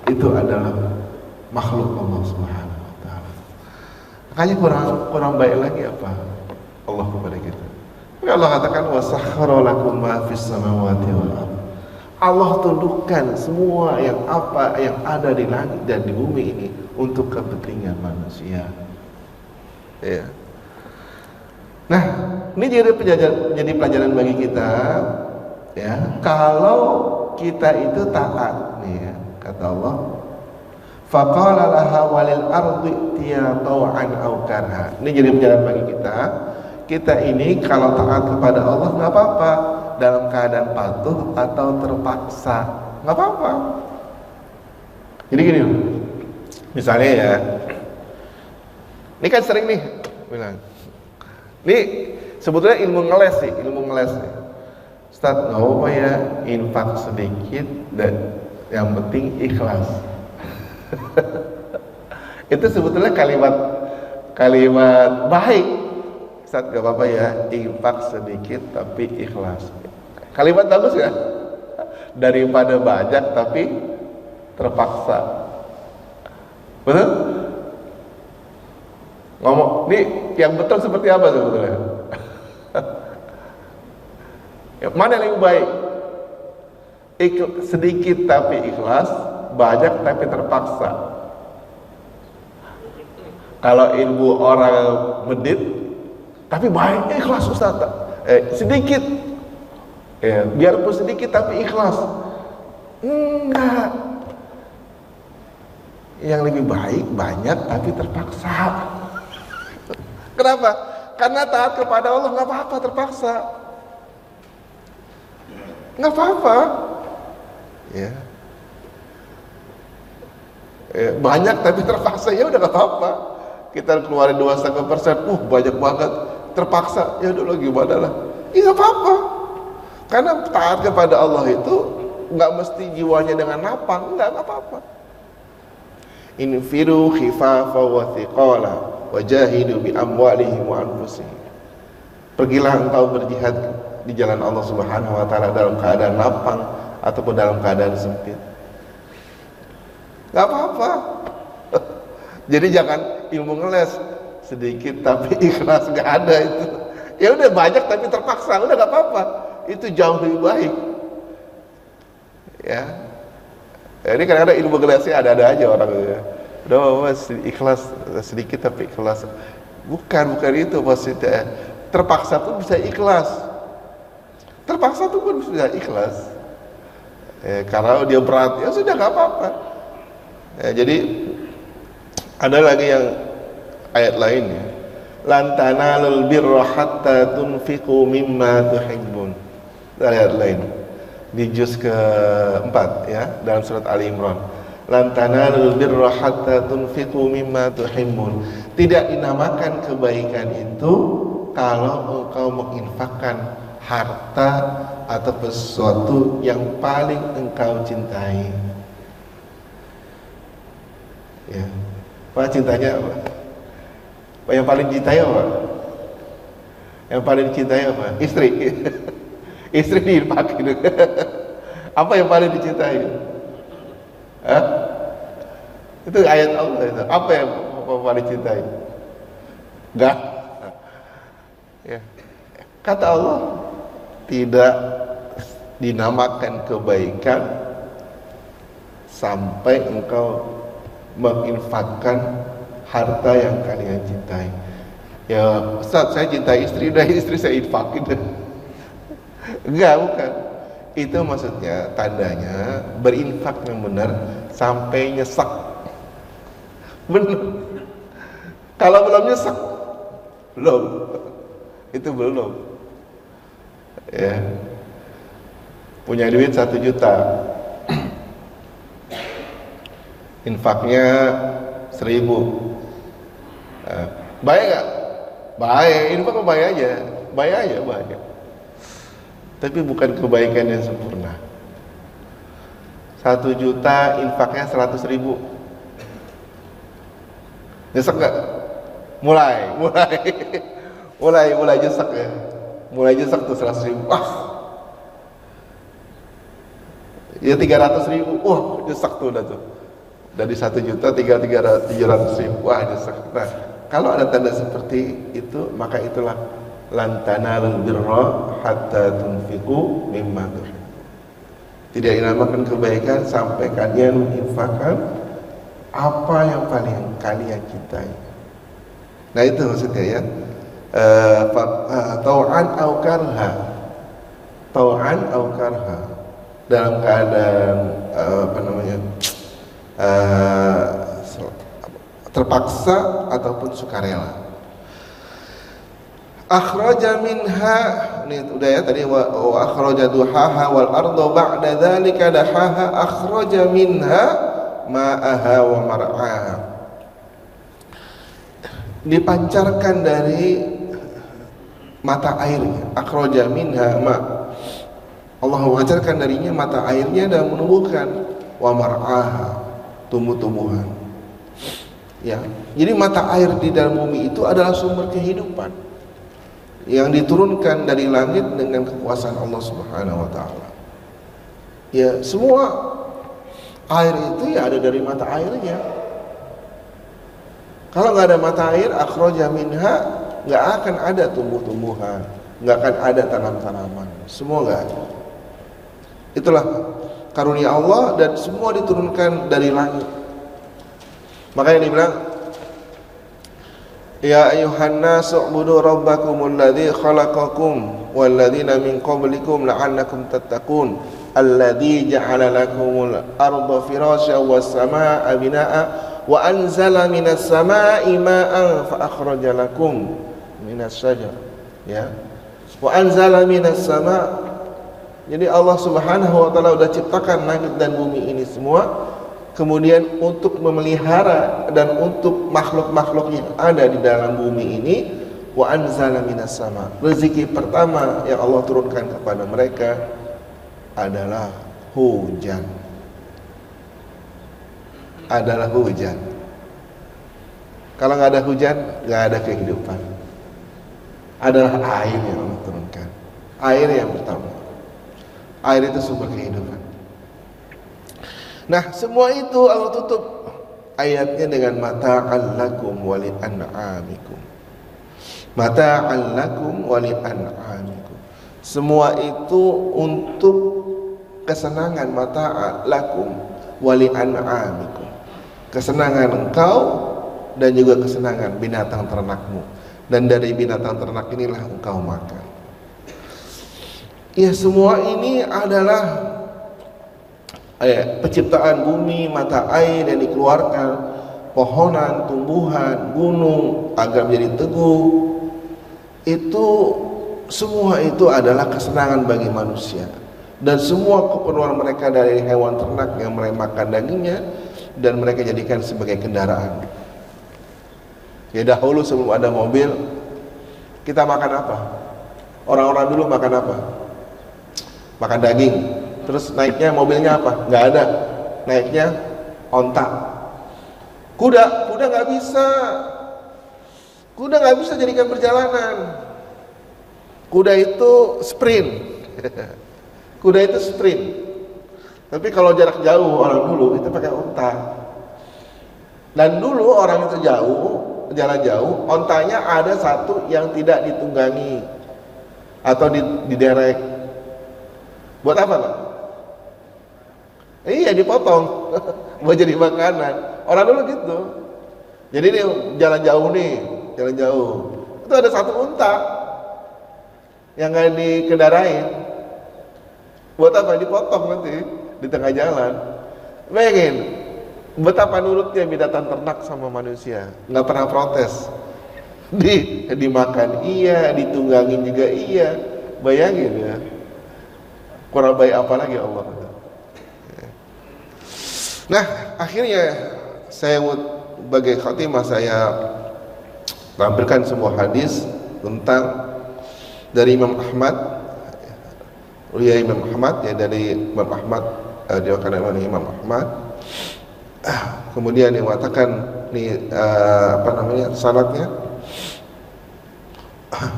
S1: itu adalah makhluk Allah Subhanahu wa taala. Makanya kurang baik lagi apa Allah kepada kita. Allah katakan wasakhkhara lakum ma fis samawati wal ardh. Allah tundukkan semua yang ada di langit dan di bumi ini untuk kepentingan manusia. Ya. Nah, ini jadi pelajaran bagi kita, ya. Kalau kita itu taat, nih ya, kata Allah, faqala laha walil ardi tiya taw'an aw karha. Ini jadi pelajaran bagi kita. Kita ini kalau taat kepada Allah nggak apa-apa, dalam keadaan patuh atau terpaksa, nggak apa-apa. Jadi gini, misalnya ya, ini kan sering nih bilang, ini sebetulnya ilmu ngeles nih. Ustaz, nggak apa ya, infak sedikit dan yang penting ikhlas. Itu sebetulnya kalimat baik. Ustaz, gak apa-apa ya, infak sedikit tapi ikhlas. Kalimat bagus ya? Daripada banyak tapi terpaksa. Betul? Ngomong, nih yang betul seperti apa sebetulnya? Mana yang lebih baik? Sedikit tapi ikhlas, banyak tapi terpaksa. Kalau ilmu orang medit, tapi baiknya ikhlas Ustaz, sedikit, ya, biarpun sedikit tapi ikhlas. Enggak, yang lebih baik banyak tapi terpaksa. Kenapa? Karena taat kepada Allah nggak apa-apa terpaksa, nggak apa-apa, ya. Banyak tapi terpaksa, ya udah nggak apa-apa. Kita keluarin 2,5%, banyak banget. Terpaksa, ya udah gimana lah, ya nggak apa-apa. Karena taat kepada Allah itu nggak mesti jiwanya dengan lapang, nggak apa-apa. Infiru khifafa wa thiqala wajahidu bi amwalihim wa anfusihim. Pergilah engkau berjihad di jalan Allah Subhanahu wa taala dalam keadaan lapang ataupun dalam keadaan sempit. Nggak apa-apa. Jadi jangan ilmu ngeles, sedikit tapi ikhlas, nggak ada itu. Ya udah banyak tapi terpaksa, udah nggak apa-apa. Itu jauh lebih baik. Ya. Ini kadang-kadang ilmu ngelesnya ada-ada aja orang. Ya. Udah ikhlas sedikit tapi ikhlas. Bukan itu maksudnya. Terpaksa pun bisa ikhlas. Terpaksa tuh pun bisa ikhlas. Karena dia berat, ya sudah nggak apa-apa. Jadi ada lagi yang ayat lainnya, lan tanalul birra hatta tunfiqu mimma tuhibbun. Ayat lain di juz ke-4 ya, dalam surat Ali Imran. Lan tanalul birra hatta tunfiqu mimma tuhibbun. Tidak dinamakan kebaikan itu kalau engkau menginfakkan harta atau sesuatu yang paling engkau cintai. Ya. Apa cintanya apa? Yang paling cintai apa? Yang paling cintai apa? Istri. Istri dipakai. Apa yang paling dicintai? Hah? Itu ayat Allah itu. Apa yang paling cintai? Enggak. Ya. Kata Allah, tidak dinamakan kebaikan sampai engkau menginfakkan harta yang kalian cintai. Ya Ustaz, saya cinta istri, udah istri saya infakin. Enggak, bukan. Itu maksudnya tandanya berinfak yang benar sampai nyesek. Benar. Kalau belum nyesek, belum. Itu belum. Ya. Punya duit 1 juta. Infaknya 1.000. Baik gak? Baik, infak baik aja. Baik aja, baik. Tapi bukan kebaikan yang sempurna. 1 juta infaknya 100.000. Nyesek gak? Mulai nyesek ya. Mulai nyesek tuh 100.000. Wah, ya 300.000. Wah, nyesek tuh udah tuh. Dari 1 juta tinggal 300.000. Wah, nyesek. Nah, kalau ada tanda seperti itu, maka itulah lan tanalul birra hatta tunfiqu mimma tuhibbun. Tidak dinamakan kebaikan sampai kalian menginfakkan apa yang paling kalian cintai. Nah, itu maksudnya ya. Tau'an au karha. Tau'an au karha. Dalam keadaan terpaksa ataupun sukarela. Akhraja minha, ini udah ya tadi, wa akhraja duhaha wal arda ba'da dzalika dahaha akhraja minha ma'aha wa mar'aha. Dipancarkan dari mata airnya. Akhraja minha ma, Allah memancarkan darinya mata airnya dan menumbuhkan wa mar'aha, tumbuh-tumbuhan. Ya, jadi mata air di dalam bumi itu adalah sumber kehidupan yang diturunkan dari langit dengan kekuasaan Allah Subhanahu wa taala. Ya, semua air itu ya ada dari mata airnya. Kalau nggak ada mata air, akhraja minha, nggak akan ada tumbuh-tumbuhan, nggak akan ada tanam-tanaman, semua nggak ada. Itulah karunia Allah dan semua diturunkan dari langit. Makanya dibilang, ya ayuhan nasu ubudu rabbakumul ladzi khalaqakum wal ladzina min qablikum la'allakum tattaqun alladzi ja'ala lakumul arda firasyan was samaa'a binaa'a wa anzala minas samaa'i ma'an fa akhraja lakum minas syajar, ya, wa anzala minas sama'. Jadi Allah Subhanahu wa taala sudah ciptakan langit dan bumi ini semua, kemudian untuk memelihara dan untuk makhluk-makhluk yang ada di dalam bumi ini, wa anzala minas sama'. Rezeki pertama yang Allah turunkan kepada mereka adalah hujan. Adalah hujan. Kalau nggak ada hujan, nggak ada kehidupan. Adalah air yang Allah turunkan. Air yang pertama. Air itu sumber kehidupan. Nah, semua itu Allah tutup ayatnya dengan mata'an lakum wa li'an'amikum. Mata'an lakum wa li'an'amikum. Semua itu untuk kesenangan, mata'an lakum wa li'an'amikum. Kesenangan engkau dan juga kesenangan binatang ternakmu. Dan dari binatang ternak inilah engkau makan. Ya, semua ini adalah penciptaan bumi, mata air yang dikeluarkan, pohonan, tumbuhan, gunung agar menjadi teguh. Itu semua itu adalah kesenangan bagi manusia. Dan semua keperluan mereka dari hewan ternak yang mereka makan dagingnya dan mereka jadikan sebagai kendaraan. Ya, dahulu sebelum ada mobil, kita makan apa? Orang-orang dulu makan apa? Makan daging. Terus naiknya mobilnya apa? Nggak ada. Naiknya onta. Kuda nggak bisa. Kuda nggak bisa jadikan perjalanan. Kuda itu sprint. Kuda itu sprint. Tapi kalau jarak jauh orang dulu itu pakai onta. Dan dulu orang itu jalan jauh, ontanya ada satu yang tidak ditunggangi atau diderek. Buat apa, Pak? Iya, dipotong buat jadi makanan. Orang dulu gitu. Jadi ini jalan jauh nih, jalan jauh. Itu ada satu unta yang nggak dikendarai. Buat apa? Dipotong nanti di tengah jalan. Bayangin betapa nurutnya binatang ternak sama manusia, nggak pernah protes. Dimakan iya, ditunggangin juga iya. Bayangin ya, kurang baik apa lagi Allah. Nah, akhirnya saya sebagai khatimah saya tampilkan sebuah hadis tentang dari Imam Ahmad. Imam Ahmad ya, dari Imam Ahmad, diwakilkan oleh Imam Ahmad. Kemudian yang mengatakan nih sanadnya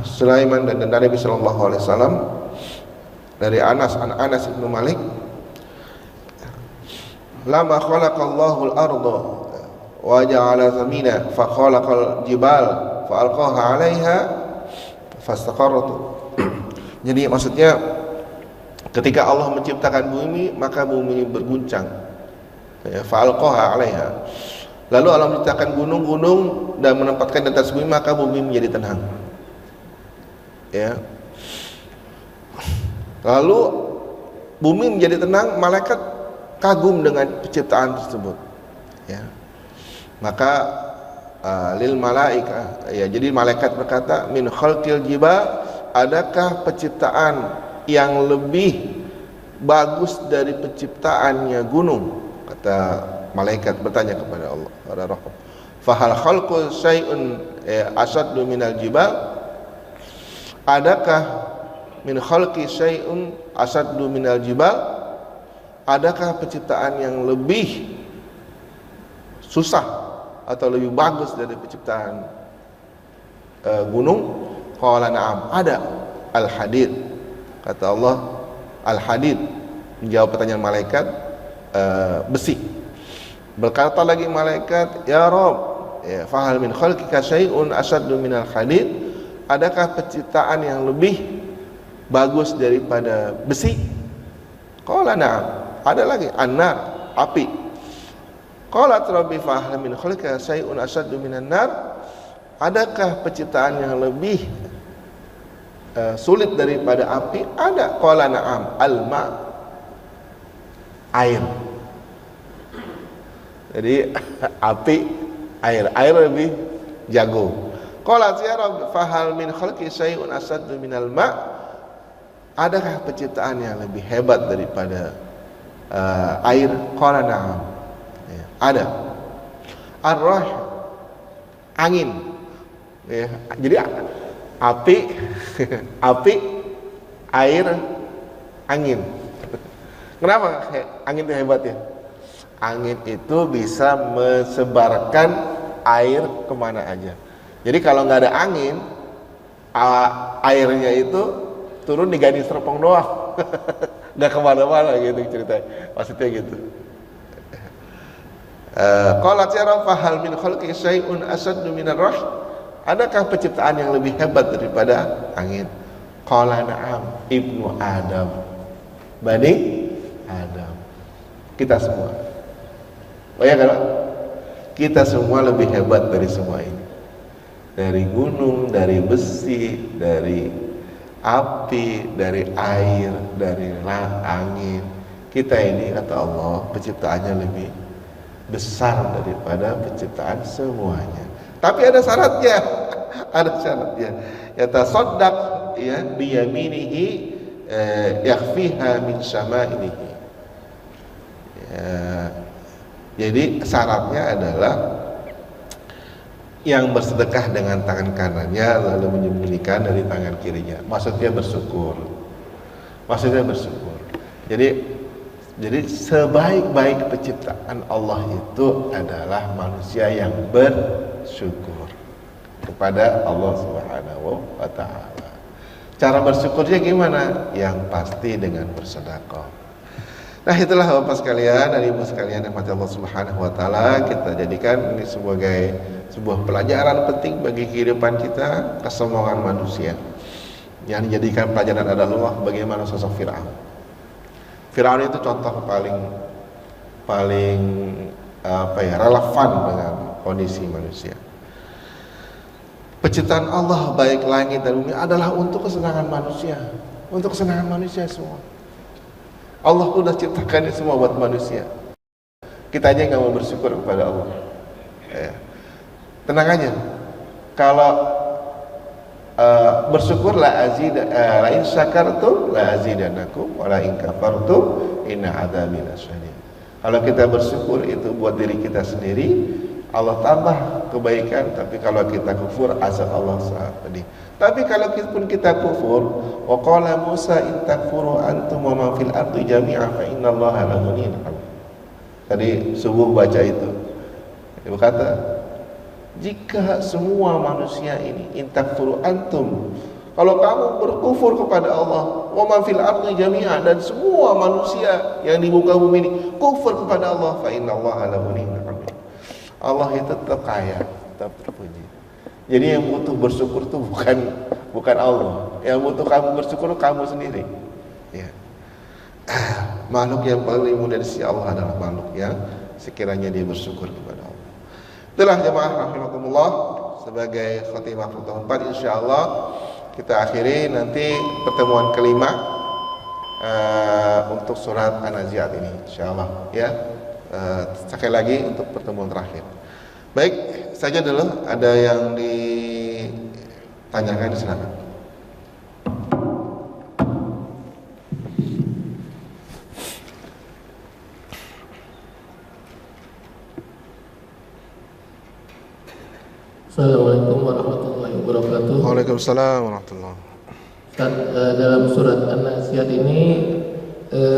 S1: Sulaiman dan Nabi sallallahu alaihi wasallam dari Anas bin Malik, lama khalaqallahu al-ardha wa ja'ala zamina fa khalaqal jibal fa alqaha 'alaiha fastaqarrat. Jadi maksudnya ketika Allah menciptakan bumi, maka bumi berguncang. Ya, fa alqaha 'alaiha. Lalu Allah menciptakan gunung-gunung dan menempatkan di atas bumi, maka bumi menjadi tenang. Ya. Lalu bumi menjadi tenang, malaikat kagum dengan penciptaan tersebut. Ya. Maka lil malaika, ya, jadi malaikat berkata, min khalqil jibal, adakah penciptaan yang lebih bagus dari penciptaannya gunung? Kata malaikat bertanya kepada Allah, kepada Rabb, fahal khalqu syai'un asaddu minal jibal? Adakah min khalqi syai'un asaddu minal jibal? Adakah penciptaan yang lebih susah atau lebih bagus dari penciptaan gunung? Qala na'am, ada. Al-hadid, kata Allah, al-hadid, menjawab pertanyaan malaikat, besi. Berkata lagi malaikat, ya Rabb, ya, fahal min khalqika syai'un asaddu minal hadid? Adakah penciptaan yang lebih bagus daripada besi? Qala na'am, ada lagi, an-nar, api. Qala rabbi fahal min khalqika syai'un asaddu minan nar? Adakah penciptaan yang lebih sulit daripada api? Ada. Qala na'am, al-ma, air. Jadi api, air lebih jago. Qala ya Rabb, fahal min khalqi syai'un asaddu minal ma? Adakah penciptaan yang lebih hebat daripada air? Qala na'am, ya, ada. Ar-rah, angin. Ya, jadi api, api, air, angin. Kenapa angin itu hebat ya? Angin itu bisa mensebarkan air kemana aja. Jadi kalau nggak ada angin, airnya itu turun di Gading Serpong doang, nggak kemana-mana gitu ceritanya. Maksudnya gitu. Qalat ya Rabb, fahal min khalqi syai'un asaddu minar rah? Adakah penciptaan yang lebih hebat daripada angin? Qala na'am, ibnu Adam, Bani Adam, kita semua. Oh ya kan? Kita semua lebih hebat dari semua ini. Dari gunung, dari besi, dari api, dari air, dari angin. Kita ini kata Allah penciptaannya lebih besar daripada penciptaan semuanya. Tapi ada syaratnya. Ada syaratnya. Yatasaddaq ya biyaminihi yakhfiha min syama'ilihi. Ya, jadi syaratnya adalah yang bersedekah dengan tangan kanannya lalu menyembunyikan dari tangan kirinya. Maksudnya bersyukur. Maksudnya bersyukur. Jadi sebaik-baik penciptaan Allah itu adalah manusia yang bersyukur kepada Allah Subhanahu wa taala. Cara bersyukurnya gimana? Yang pasti dengan bersedekah. Nah, itulah Bapak sekalian dan Ibu sekalian yang mati Allah Subhanahu wa taala, kita jadikan ini sebagai sebuah pelajaran penting bagi kehidupan kita, kesombongan manusia. Yang dijadikan pelajaran adalah bagaimana sosok Firaun. Firaun itu contoh paling relevan dengan kondisi manusia. Penciptaan Allah baik langit dan bumi adalah untuk kesenangan manusia, untuk kesenangan manusia semua. Allah sudah ciptakan ini semua buat manusia. Kita aja nggak mau bersyukur kepada Allah. Ya. Tenang aja. Kalau bersyukur la in syakartum la azidanakum wa la in kafartum inna adzabi lasyadid. Kalau kita bersyukur itu buat diri kita sendiri, Allah tambah kebaikan, tapi kalau kita kufur azab Allah sangat pedih. Tapi kalau kita kufur, wa qala Musa in takfuru antum wa man fil ardi jami'a fa innallaha la ghaniyyun hamid. Tadi subuh baca itu. Dia berkata, jika semua manusia ini in takfuru antum, kalau kamu berkufur kepada Allah, wa man fil ardi jami'a, dan semua manusia yang di muka bumi ini kufur kepada Allah, fa innallaha la ghaniyyun hamid. Allah itu tetap kaya, tetap terpuji. Jadi yang butuh bersyukur itu bukan Allah. Yang butuh kamu bersyukur kamu sendiri. Ya. Makhluk yang paling mulia di sisi Allah adalah makhluk yang sekiranya dia bersyukur kepada Allah. Itulah jemaah rahimakumullah, sebagai khatimah pertemuan 4, insyaallah kita akhiri nanti pertemuan kelima untuk surat An-Nazi'at ini, insyaallah ya. Sekali lagi untuk pertemuan terakhir. Baik, saja dulu. Ada yang ditanyakan, silakan.
S2: Assalamualaikum warahmatullahi wabarakatuh.
S1: Waalaikumsalam warahmatullahi.
S2: Dalam surat An-Nazi'at ini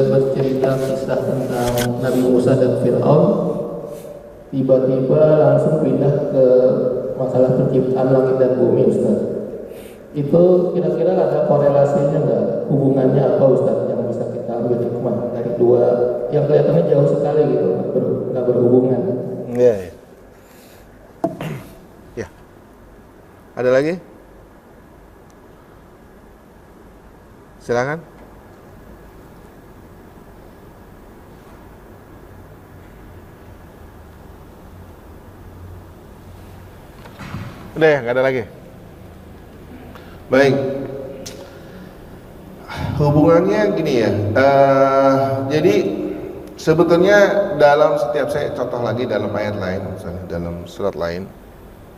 S2: bercerita kisah tentang Nabi Musa dan Fir'aun. Tiba-tiba langsung pindah ke masalah penciptaan langit dan bumi, Ustaz. Itu kira-kira ada korelasinya nggak? Hubungannya apa, Ustaz, yang bisa kita ambil hikmah dari dua yang kelihatannya jauh sekali gitu, nggak berhubungan?
S1: Ya. Ya. Ada lagi? Silakan. Udah ya, nggak ada lagi. Baik. Hubungannya gini ya. Jadi sebetulnya dalam setiap, saya contoh lagi dalam ayat lain, misalnya dalam surat lain,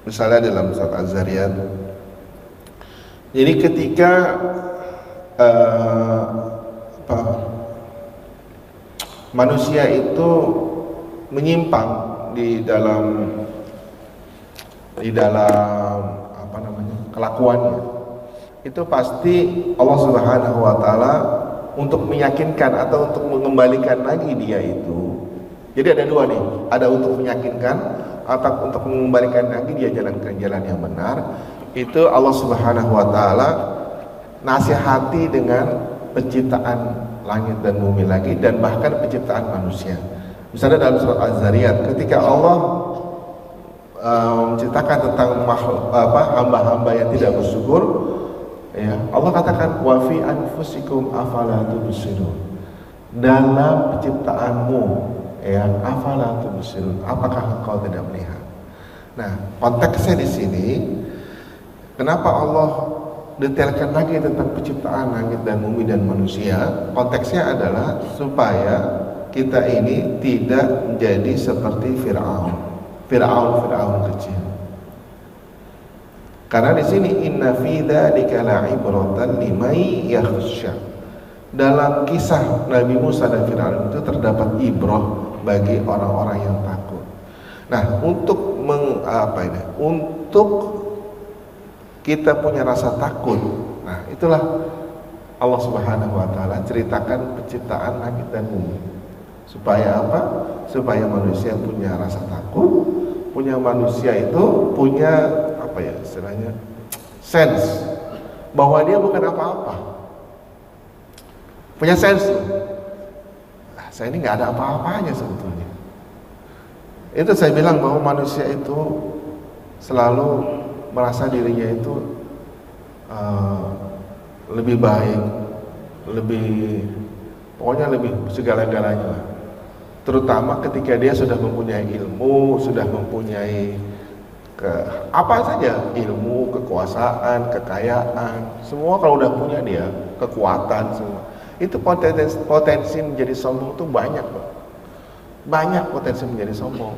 S1: misalnya dalam surat Az-Zariyat. Jadi ketika manusia itu menyimpang di dalam kelakuannya, itu pasti Allah Subhanahu wa taala untuk meyakinkan atau untuk mengembalikan lagi dia itu. Jadi ada dua nih, ada untuk meyakinkan atau untuk mengembalikan lagi dia jalan ke jalan yang benar. Itu Allah Subhanahu wa taala nasihati dengan penciptaan langit dan bumi lagi, dan bahkan penciptaan manusia. Misalnya dalam surat Az-Zariyat, ketika Allah menceritakan tentang hamba-hamba yang tidak bersyukur, ya, Allah katakan wa fi anfusikum afala tubsirun, dalam penciptaanmu, ya, afala tubsirun, apakah engkau tidak melihat? Nah, konteksnya di sini, kenapa Allah detailkan lagi tentang penciptaan langit dan bumi dan manusia? Konteksnya adalah supaya kita ini tidak menjadi seperti Fir'aun kecil. Karena di sini inna fi dzalika la'ibratan liman yakhsha. Dalam kisah Nabi Musa dan Fir'aun itu terdapat ibrah bagi orang-orang yang takut. Nah, untuk untuk kita punya rasa takut. Nah, itulah Allah Subhanahu wa taala ceritakan penciptaan langit dan bumi. Supaya apa? Supaya manusia punya rasa takut, punya manusia itu punya istilahnya sense bahwa dia bukan apa-apa. Punya sense. Saya ini nggak ada apa-apanya sebetulnya. Itu saya bilang bahwa manusia itu selalu merasa dirinya itu lebih baik, pokoknya lebih segala-galanya lah. Terutama ketika dia sudah mempunyai ilmu, sudah mempunyai ke apa saja, ilmu, kekuasaan, kekayaan, semua kalau udah punya dia, kekuatan semua. Itu potensi menjadi sombong tuh banyak, Pak. Banyak potensi menjadi sombong.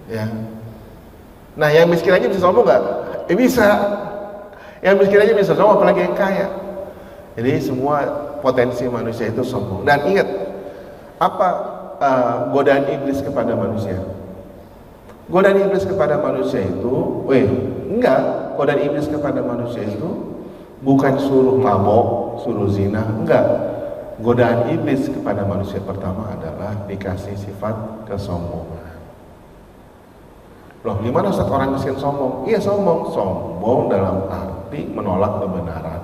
S1: Ya. Nah, yang miskin aja bisa sombong nggak? Bisa. Yang miskin aja bisa sombong, apalagi yang kaya. Jadi semua potensi manusia itu sombong. Dan ingat, apa godaan iblis kepada manusia? Godaan iblis kepada manusia itu, godaan iblis kepada manusia itu bukan suruh mabok, suruh zina, enggak. Godaan iblis kepada manusia pertama adalah dikasih sifat kesombongan. Loh, gimana Ustaz orang miskin sombong? Iya sombong, sombong dalam arti menolak kebenaran,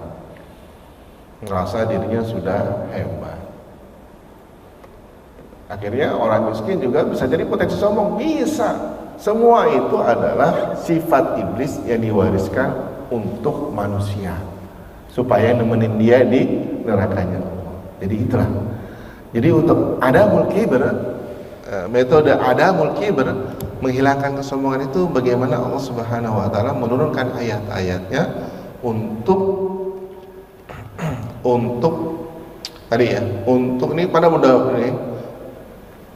S1: ngerasa dirinya sudah hebat. Akhirnya orang miskin juga bisa jadi potensi sombong, bisa. Semua itu adalah sifat iblis yang diwariskan untuk manusia supaya nemenin dia di nerakanya Allah. Jadi itulah. Jadi untuk adamul kibr, metode adamul kibr, menghilangkan kesombongan itu bagaimana Allah Subhanahu wa taala menurunkan ayat-ayatnya untuk ini pada mudah ini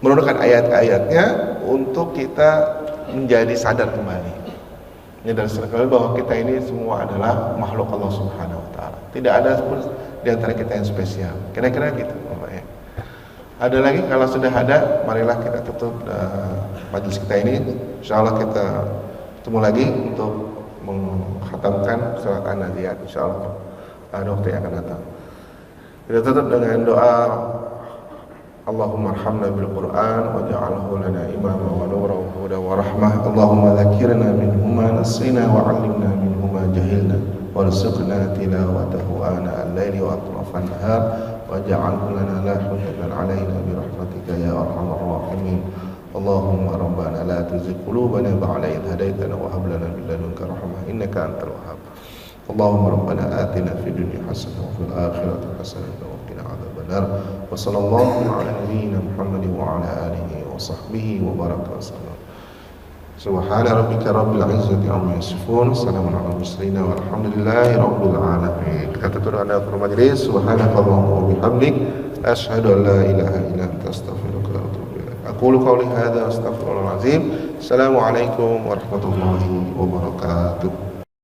S1: menurunkan ayat-ayatnya untuk kita menjadi sadar kembali. Ini dari sekali bahwa kita ini semua adalah makhluk Allah Subhanahu wa taala. Tidak ada pun di antara kita yang spesial. Kira-kira gitu, Bapak ya. Ada lagi? Kalau sudah ada, marilah kita tutup majelis kita ini. Insyaallah kita ketemu lagi untuk mengkhatamkan surat An-Nazi'at insyaallah. Ada waktu yang akan datang. Kita tutup dengan doa Allahumma arhamna bil Qur'an waj'alhu lana imama wa nuran wa hudan wa rahmah. Allahumma dzakirna minhu ma nasina wa 'allimna minhu ma jahilna warzuqna tilawatahu ana al-laili wa atrafan nahar waj'alhu lana la hujjatan 'alaina bi rahmatika ya arhamar rahimin. Allahumma rabbana la tuzigh qulubana ba'da idh hadaytana wa hab lana min ladunka rahmah innaka antal wahhab. Allahumma rabbana atina fid dunya hasanah wa fil akhirati hasanah wa qina adzabannar. Wa sallallahu ala nabiyyina Muhammadin wa ala alihi wa sahbihi wa baraka wa sallam. Subhana rabbika rabbil izzati amma yasifun, salamun ala mursalin walhamdulillahi rabbil alamin. Kita tutup dengan doa majelis. Subhanakallahumma wa bihamdik asyhadu an la ilaha illa anta astaghfiruka wa atubu ilaik. Aqulu qawli hadza astaghfirullahal azim. Assalamualaikum warahmatullahi wabarakatuh.